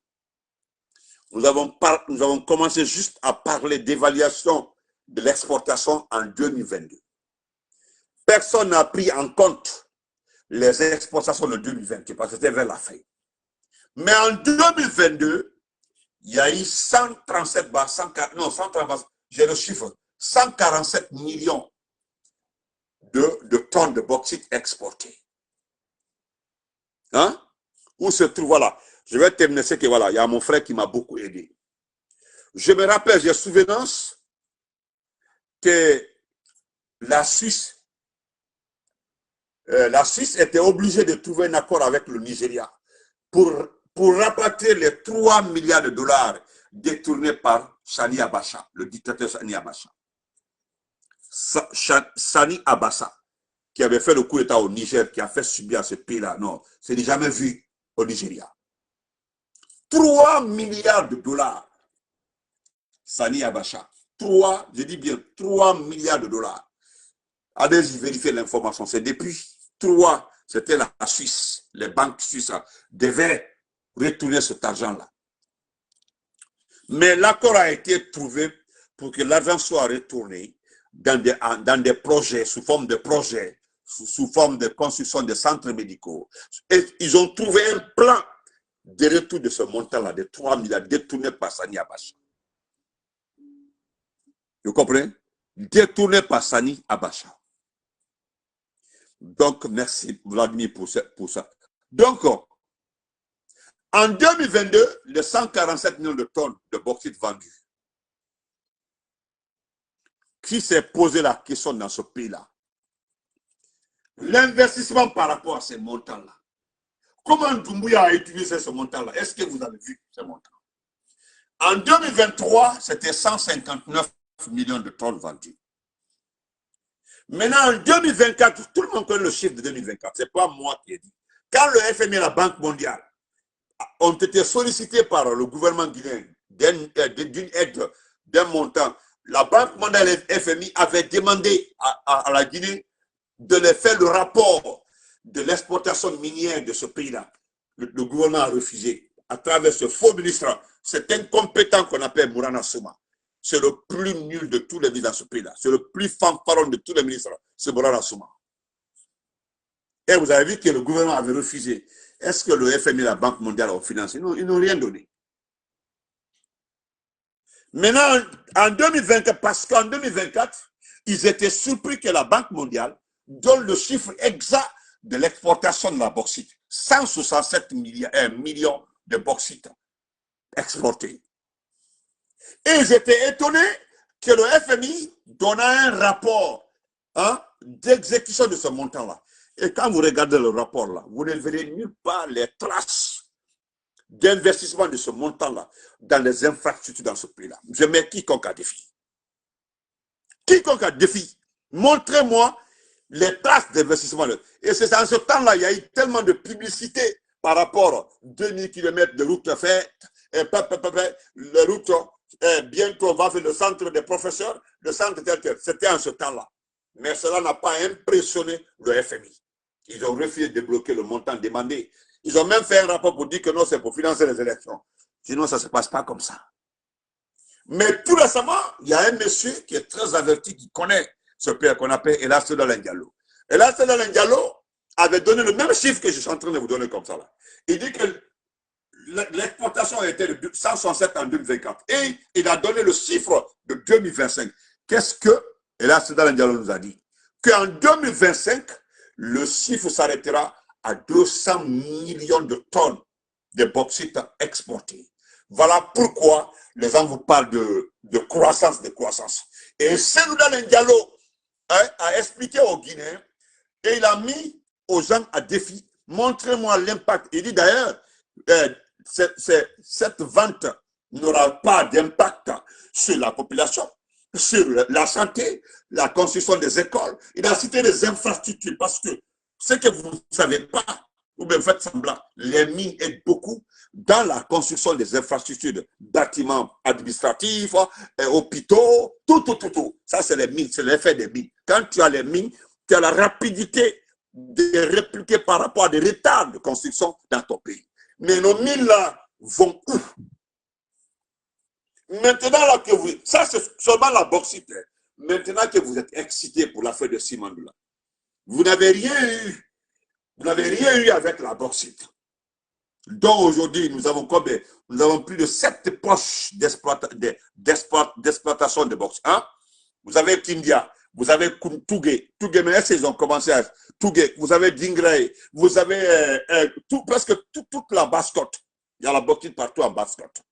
nous avons commencé juste à parler d'évaluation de l'exportation en 2022. Personne n'a pris en compte les exportations de 2022 parce que c'était vers la fin. Mais en 2022, il y a eu 137, non, 137, j'ai le chiffre, 147 millions de tonnes de bauxite exportées. Hein? Où se trouve, voilà, je vais terminer ce que, voilà, il y a mon frère qui m'a beaucoup aidé. Je me rappelle, j'ai souvenance que la Suisse était obligée de trouver un accord avec le Nigeria pour rapatrier les 3 milliards de dollars détournés par Sani Abacha, le dictateur Sani Abacha. Sani Abacha, qui avait fait le coup d'État au Niger, qui a fait subir à ce pays-là. Non, ce n'est jamais vu au Nigeria. 3 milliards de dollars. Sani Abacha. Je dis bien 3 milliards de dollars. Allez-y vérifier l'information. C'est depuis 3, c'était la Suisse. Les banques suisses devaient retourner cet argent-là. Mais l'accord a été trouvé pour que l'argent soit retourné dans des projets, sous forme de projets, sous forme de construction de centres médicaux. Et ils ont trouvé un plan de retour de ce montant-là, de 3 milliards détournés par Sani Abacha. Vous comprenez? Détourné par Sani Abacha. Donc, merci Vladimir pour ça. Donc, en 2022, les 147 millions de tonnes de bauxite vendues, qui s'est posé la question dans ce pays-là? L'investissement par rapport à ces montants-là. Comment Doumbouya a utilisé ce montant-là? Est-ce que vous avez vu ce montant? En 2023, c'était 159 millions de tonnes vendues. Maintenant, en 2024, tout le monde connaît le chiffre de 2024. Ce n'est pas moi qui ai dit. Quand le FMI et la Banque mondiale ont été sollicités par le gouvernement guinéen d'une aide d'un montant, la Banque mondiale et le FMI avaient demandé à la Guinée de les faire le rapport de l'exportation minière de ce pays-là. Le gouvernement a refusé à travers ce faux ministre, cet incompétent qu'on appelle Mourana Souma. C'est le plus nul de tous les ministres dans ce pays-là. C'est le plus fanfaron de tous les ministres. C'est Mourana Souma. Et vous avez vu que le gouvernement avait refusé. Est-ce que le FMI et la Banque mondiale ont financé? Non, ils n'ont rien donné. Maintenant, en 2024, parce qu'en 2024, ils étaient surpris que la Banque mondiale donne le chiffre exact de l'exportation de la bauxite. 167 millions de bauxite exportés. Et ils étaient étonnés que le FMI donne un rapport d'exécution de ce montant-là. Et quand vous regardez le rapport-là, vous ne verrez nulle part les traces d'investissement de ce montant-là dans les infrastructures dans ce pays-là. Je mets quiconque à défi. Quiconque à défi, montrez-moi les traces d'investissement. Et c'est en ce temps-là, il y a eu tellement de publicité par rapport à 2000 km de route faite, et les routes, bientôt on va faire le centre des professeurs, le centre tel. C'était en ce temps-là. Mais cela n'a pas impressionné le FMI. Ils ont refusé de débloquer le montant demandé. Ils ont même fait un rapport pour dire que non, c'est pour financer les élections. Sinon, ça ne se passe pas comme ça. Mais tout récemment, il y a un monsieur qui est très averti, qui connaît ce père qu'on appelle Ella Seydou Diallo. Ella Seydou Diallo avait donné le même chiffre que je suis en train de vous donner comme ça. Là. Il dit que l'exportation a été de 167 en 2024. Et il a donné le chiffre de 2025. Qu'est-ce que Ella Seydou Diallo nous a dit? Qu'en 2025, le chiffre s'arrêtera à 200 millions de tonnes de bauxite exportées. Voilà pourquoi les gens vous parlent de croissance, Et Seydou Diallo a expliqué aux Guinéens et il a mis aux gens à défi. Montrez-moi l'impact. Il dit d'ailleurs, cette vente n'aura pas d'impact sur la population, sur la santé, la construction des écoles. Il a cité les infrastructures parce que ce que vous ne savez pas, ou bien faites semblant. Les mines aident beaucoup dans la construction des infrastructures, de bâtiments administratifs, hôpitaux, tout. Ça, c'est les mines, c'est l'effet des mines. Quand tu as les mines, tu as la rapidité de répliquer par rapport à des retards de construction dans ton pays. Mais nos mines là vont où? Maintenant là que vous... Ça, c'est seulement la bauxite. Maintenant que vous êtes excité pour l'affaire de Simandou là, vous n'avez rien eu. Vous n'avez rien eu avec la bauxite. Donc aujourd'hui, nous avons combien? Nous avons plus de 7 poches d'exploitation de bauxite. Hein? Vous avez Kindia, vous avez Tougué, mais est-ce qu'ils ont commencé à Tougué, vous avez Dingray, vous avez presque toute la basse-côte. Il y a la bauxite partout en basse-côte.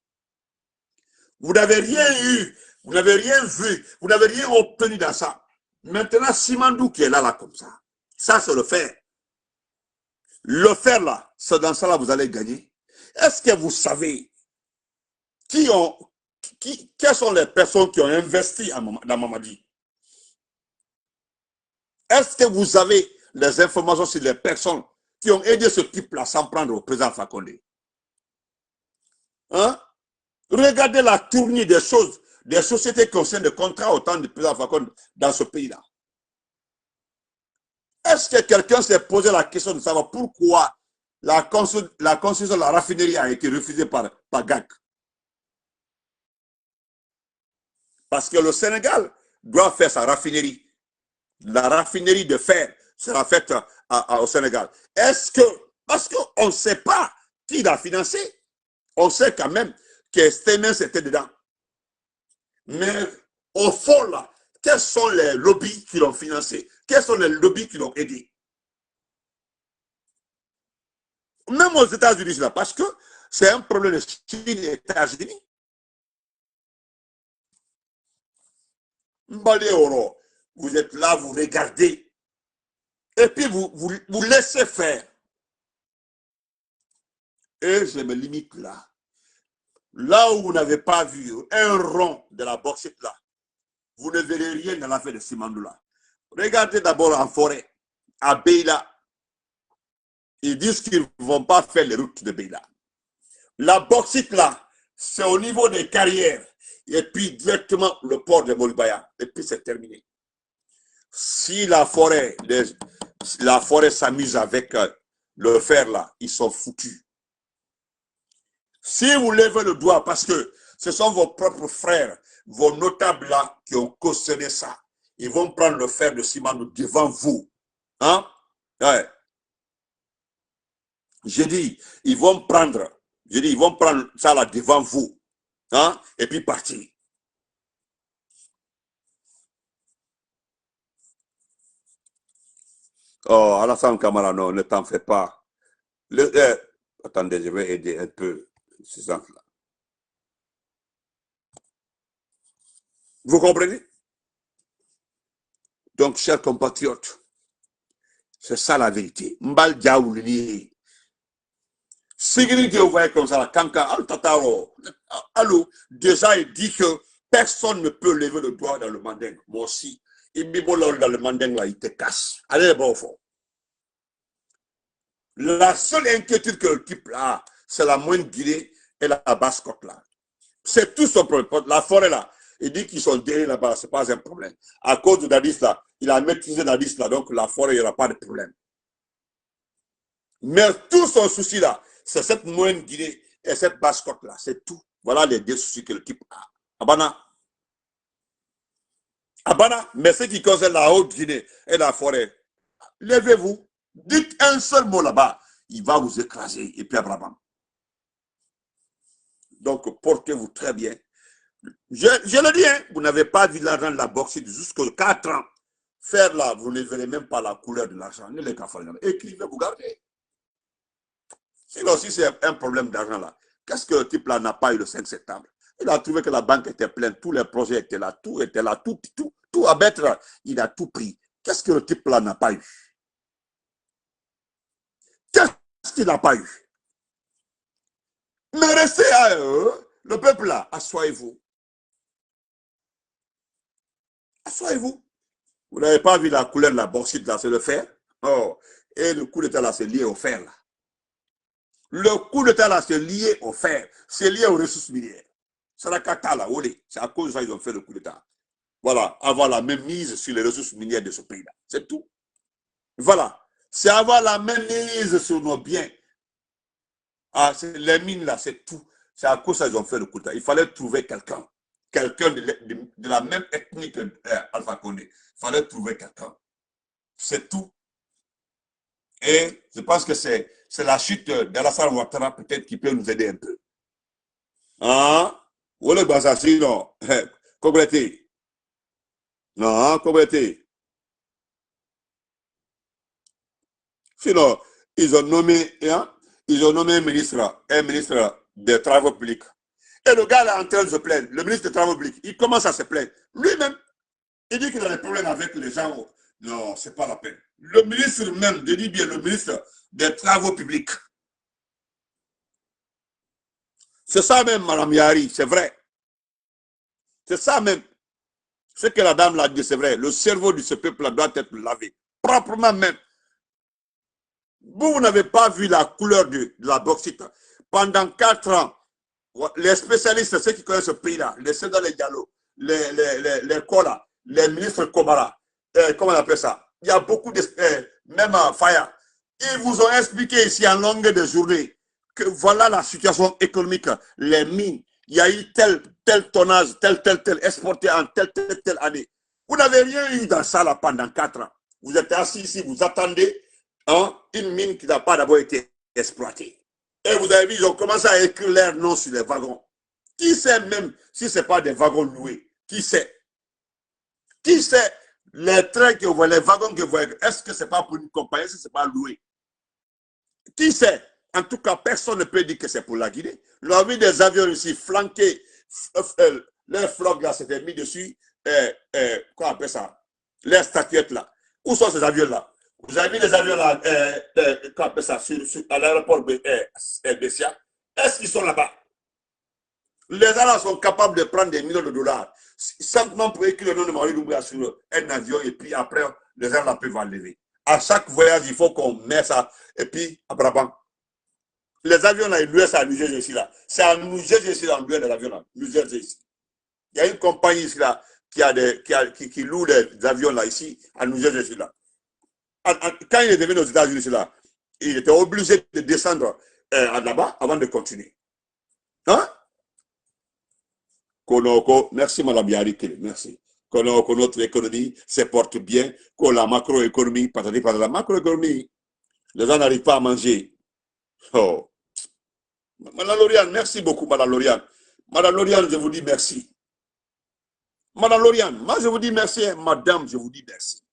Vous n'avez rien eu, vous n'avez rien vu, vous n'avez rien obtenu dans ça. Maintenant, Simandou qui est là comme ça, ça c'est le fer. Le fer là, c'est dans ça là vous allez gagner. Est-ce que vous savez quelles sont les personnes qui ont investi dans Mamadi? Est-ce que vous avez les informations sur les personnes qui ont aidé ce type-là sans prendre au président Fakonde? Hein? Regardez la tournée des choses, des sociétés qui ont signé des contrats au temps du président Fakonde dans ce pays-là. Est-ce que quelqu'un s'est posé la question de savoir pourquoi la construction de la raffinerie a été refusée par GAC? Parce que le Sénégal doit faire sa raffinerie. La raffinerie de fer sera faite au Sénégal. Est-ce que, parce qu'on ne sait pas qui l'a financé, on sait quand même que Siemens était dedans. Mais au fond, là, quels sont les lobbies qui l'ont financé? Quels sont les lobbies qui l'ont aidé? Même aux États-Unis, là, parce que c'est un problème de Chine et États-Unis. Vous êtes là, vous regardez, et puis vous laissez faire. Et je me limite là. Là où vous n'avez pas vu un rond de la bauxite là, vous ne verrez rien dans l'affaire de Simandou là. Regardez d'abord en forêt, à Beila. Ils disent qu'ils ne vont pas faire les routes de Beila. La bauxite là, c'est au niveau des carrières. Et puis directement le port de Molibaya. Et puis c'est terminé. Si la forêt s'amuse avec le fer là, ils sont foutus. Si vous levez le doigt, parce que ce sont vos propres frères, vos notables là, qui ont cautionné ça, ils vont prendre le fer de Simandou devant vous. Hein? Ouais. J'ai dit, ils vont prendre ça là devant vous. Hein? Et puis partir. Oh, Alassane Kamara, non, ne t'en fais pas. Attendez, je vais aider un peu ces enfants-là. Vous comprenez? Donc, chers compatriotes, c'est ça la vérité. Mbal Diaouli. Sigrid que vous voyez comme ça, la Kanka, Al-Tataro, allô, déjà il dit que personne ne peut lever le doigt dans le manding. Moi aussi. Il dit, bon, dans le manding, là, il te casse. Allez, bon, au fond. La seule inquiétude que le type là, c'est la moindre Guinée et la basse-côte là. C'est tout son problème. La forêt là, il dit qu'ils sont derrière là-bas, c'est pas un problème. À cause de Dadis là, il a maîtrisé Dadis là, donc la forêt, il n'y aura pas de problème. Mais tout son souci là, c'est cette moyenne Guinée et cette basse-côte là, c'est tout. Voilà les deux soucis que le type a. Abana. Abana, mais ce qui concerne la Haute-Guinée et la forêt, levez-vous, dites un seul mot là-bas, il va vous écraser et puis abrabam. Donc, portez-vous très bien. Je le dis, hein, vous n'avez pas vu l'argent de la bauxite jusqu'aux 4 ans. Faire là, vous ne verrez même pas la couleur de l'argent. Écrivez, vous gardez. Sinon, si c'est un problème d'argent là, qu'est-ce que le type là n'a pas eu le 5 septembre? Il a trouvé que la banque était pleine, tous les projets étaient là, tout à mettre, il a tout pris. Qu'est-ce que le type là n'a pas eu? Qu'est-ce qu'il n'a pas eu? Mais restez à eux, le peuple là, assoyez-vous. Assoyez-vous. Vous n'avez pas vu la couleur de la bauxite là, c'est le fer. Oh. Et le coup d'état là, c'est lié au fer là. Le coup d'État là, c'est lié au fer, c'est lié aux ressources minières. C'est la cata là, c'est à cause de ça qu'ils ont fait le coup d'État. Voilà, avoir la même mise sur les ressources minières de ce pays-là. C'est tout. Voilà. C'est avoir la même mise sur nos biens. Ah, les mines là, c'est tout. C'est à cause de ça qu'ils ont fait le coup d'État. Il fallait trouver quelqu'un. Quelqu'un de la même ethnie que Alpha Condé. Il fallait trouver quelqu'un. C'est tout. Et je pense que c'est la chute d'Alassane Ouattara peut-être qui peut nous aider un peu. Ah, ou le Bassassi, non. Complété. Non, complété. Sinon, ils ont nommé, hein, ils ont nommé un ministre des Travaux publics. Et le gars là est en train de se plaindre, le ministre des Travaux publics, il commence à se plaindre. Lui-même, il dit qu'il a des problèmes avec les gens. Non, c'est pas la peine. Le ministre même, je dis bien le ministre des Travaux publics. C'est ça même, Madame Yari, c'est vrai. C'est ça même. Ce que la dame l'a dit, c'est vrai. Le cerveau de ce peuple doit être lavé. Proprement même. Vous n'avez pas vu la couleur de la bauxite. Pendant 4 ans, les spécialistes, ceux qui connaissent ce pays-là, les Sédats, les Diallo, les Kola, les ministres Komara, comment on appelle ça? Il y a beaucoup de... même Faya. Ils vous ont expliqué ici en longueur de journée que voilà la situation économique, les mines, il y a eu tel tonnage, tel exporté en telle année. Vous n'avez rien eu dans ça là pendant 4 ans. Vous êtes assis ici, vous attendez hein, une mine qui n'a pas d'abord été exploitée. Et vous avez vu, ils ont commencé à écrire leur nom sur les wagons. Qui sait même si ce n'est pas des wagons loués? Qui sait? Qui sait les trains que vous voyez, les wagons que vous voyez, est-ce que ce n'est pas pour une compagnie, est-ce que ce n'est pas loué? Qui sait? En tout cas, personne ne peut dire que c'est pour la Guinée. On a vu des avions ici flanqués, les flocs là s'étaient mis dessus, quoi on appelle ça? Les statuettes là. Où sont ces avions-là? Vous avez vu les avions là, quoi on appelle ça, à l'aéroport Bessia? Est-ce qu'ils sont là-bas? Les Arabes sont capables de prendre des millions de dollars simplement pour écrire le nom de Marie Doumbouya sur un avion et puis après, les Arabes peuvent enlever. À chaque voyage, il faut qu'on mette ça et puis, après, les avions là, ils louent ça à New Jersey ici là. C'est à New Jersey ici là, on loue les avions là. New Jersey ici. Il y a une compagnie ici là qui loue les avions là ici à New Jersey ici là. Quand il est devenu aux États-Unis ici là, il était obligé de descendre là-bas avant de continuer. Hein? Konoko, merci Madame Yarikele, merci. Konoko, notre économie se porte bien, que la macroéconomie, patati par la macroéconomie, les gens n'arrivent pas à manger. Oh. Madame Lauriane, merci beaucoup, Madame Lauriane. Madame Lauriane, je vous dis merci. Madame Lauriane, moi je vous dis merci, hein. Madame, je vous dis merci.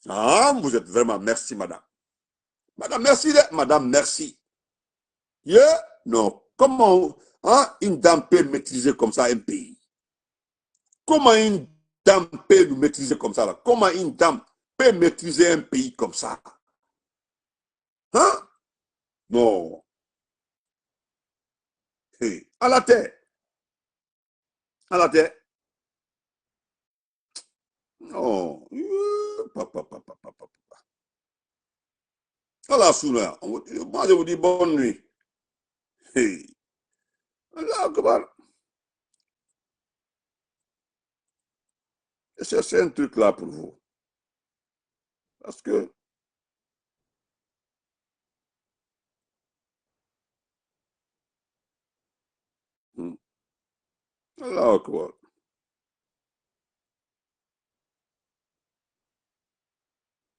Ah, vous êtes vraiment merci, Madame. Madame, merci, Madame, merci. Yeah? Non, comment hein, une dame peut maîtriser comme ça un pays? Comment une dame peut nous maîtriser comme ça là? Comment une dame peut maîtriser un pays comme ça? Hein? Non. Hey. À la terre. À la terre. Non. À la soula. Moi, je vous dis bonne nuit. Hey. Allah Akbar. Cherchez un truc là pour vous. Parce que. Allah Akbar.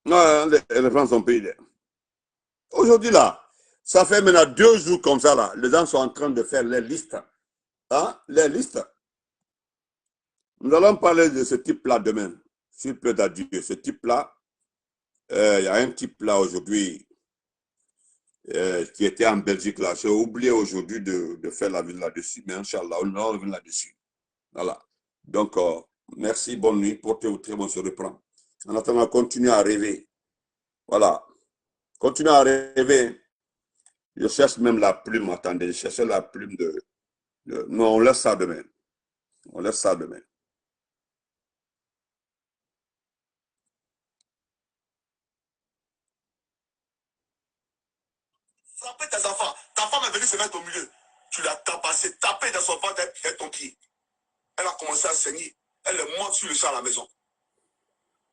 Non, les gens sont payés. Aujourd'hui, là, ça fait maintenant 2 jours comme ça, là. Les gens sont en train de faire les listes. Hein? Les listes. Nous allons parler de ce type-là demain. S'il plaît à Dieu. Ce type-là, il y a un type là aujourd'hui qui était en Belgique là. J'ai oublié aujourd'hui de faire la ville là-dessus. Mais Inch'Allah, on va revenir là-dessus. Voilà. Donc, merci, bonne nuit. Portez-vous très bon, on se reprend. En attendant, continuez à rêver. Voilà. Continuez à rêver. Je cherche même la plume. Attendez, je cherche la plume non, on laisse ça demain. On laisse ça demain. frappé tes enfants. Ta femme est venue se mettre au milieu. Tu l'as tabassé, tapé dans son ventre et ton pied. Elle a commencé à saigner. Elle est morte sur le champ à la maison.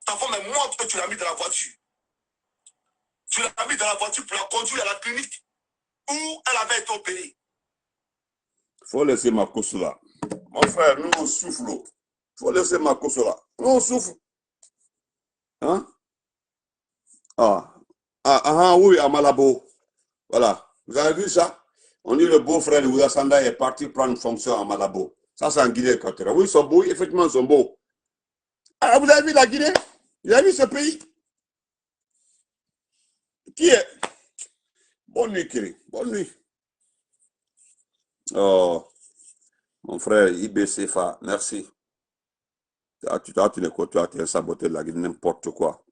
Ta femme est morte que tu l'as mis dans la voiture. Tu l'as mis dans la voiture pour la conduire à la clinique où elle avait été opérée. Il faut laisser ma course là. Mon frère, nous on souffle. Il faut laisser ma course là. Nous on souffle. Hein? Oui, à Malabo. Voilà. Vous avez vu ça? On dit le beau-frère de Ouassanda est parti prendre une fonction à Malabo. Ça, c'est en Guinée équatoriale. Oui, ils sont beaux. Effectivement, ils sont beaux. Ah, vous avez vu la Guinée? Vous avez vu ce pays? Qui est? Bonne nuit, Kiri. Bonne nuit. Oh, mon frère, IBCFA, merci. Tu as saboté la Guinée, n'importe quoi.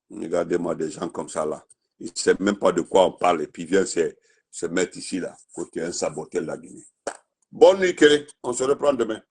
Regardez-moi des gens comme ça, là. Ils ne savent même pas de quoi on parle et puis ils viennent se mettre ici, là, pour qu'ils aient saboté la Guinée. Bonne nuit, Kiri. On se reprend demain.